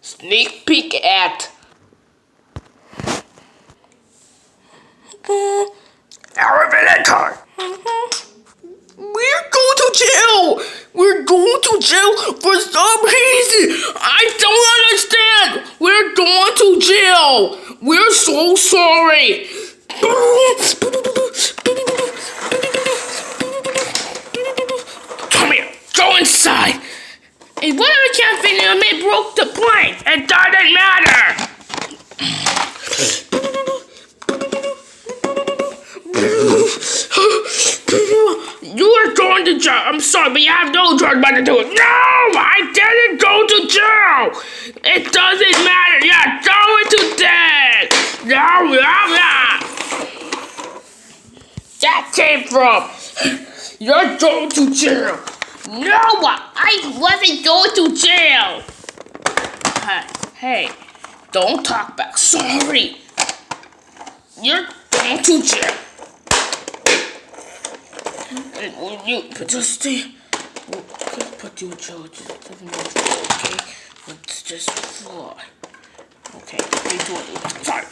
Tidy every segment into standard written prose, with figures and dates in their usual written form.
Sneak peek at elevator. We're going to jail. We're going to jail for some reason. I don't understand. We're going to jail. We're so sorry. Come here. Go inside. And whatever campaign you made broke the plane. It doesn't matter. You are going to jail. I'm sorry, but you have no choice but to do it. No, I didn't go to jail. It doesn't matter. You're going to death. No. That came from. You're going to jail. No, I wasn't going to jail. Hey, don't talk back. Sorry. You're going to jail. You just stay. Put you in jail. It doesn't matter. Okay, let's just fly. Okay, we do it. Sorry.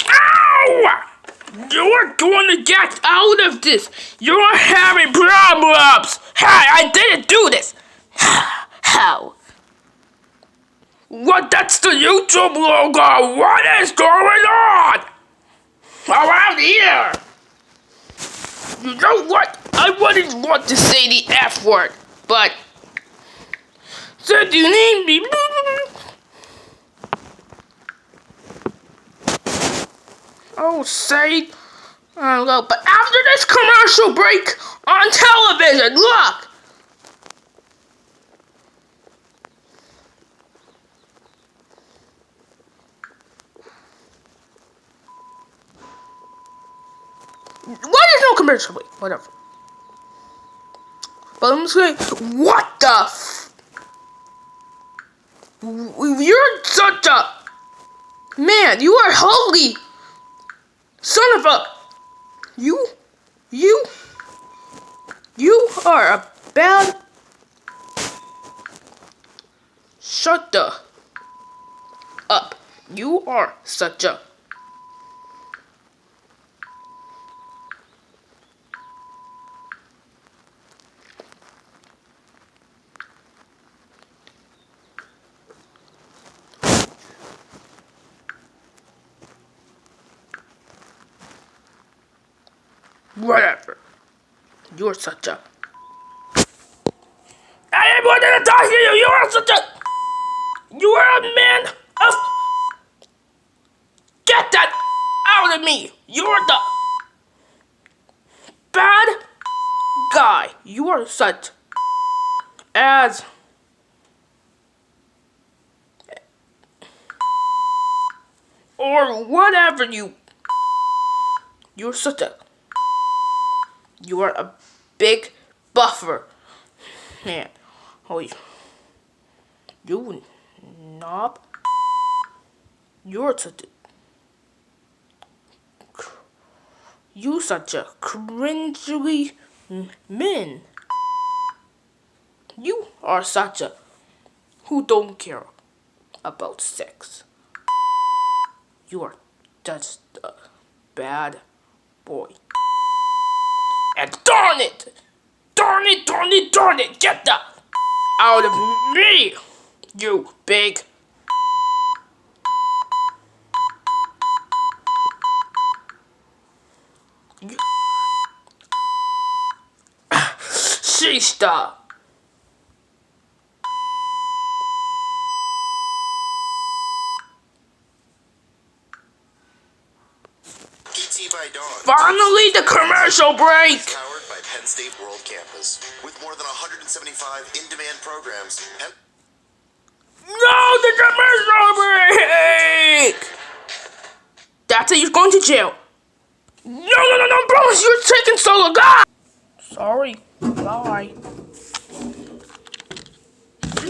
Ow! You're going to get out of this. You're having problems. Hey, I didn't do this. How? What? That's the YouTube logo. What is going on? Around here! You know what? I wouldn't want to say the F word, but since you need me, oh, say, but after this commercial break on television, look! Why there's no commercial? Wait, whatever. But I'm saying, what the you're such a man. You are holy son of a. You are a bad. Shut the up. You are such a. Whatever. You're such a. I am wanting to talk to you. You are such a. You are a man of. Get that out of me. You're the bad guy. You are such as. Or whatever you. You're such a. You are a big buffer. Man. Oh, you knob. You're such a. You such a cringely man. You are such a. Who don't care about sex. You are just a bad boy. And darn it! Get that out of me, you big. Sister. Finally, the commercial break. Powered by Penn State World Campus, with more than 175 in-demand programs. No, the commercial break. That's it. You're going to jail. No, bros, you're taking so long. Ah! Sorry. Bye.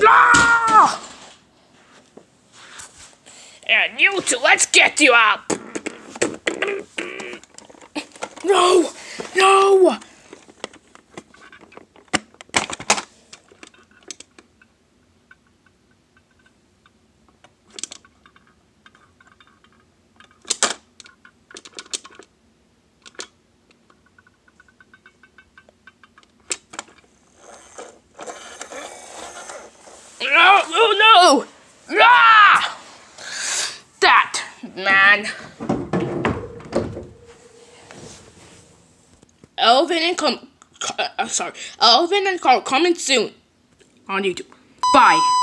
Ah! And you two, let's get you out. No! man. Elephant and Carl coming soon on YouTube. Bye.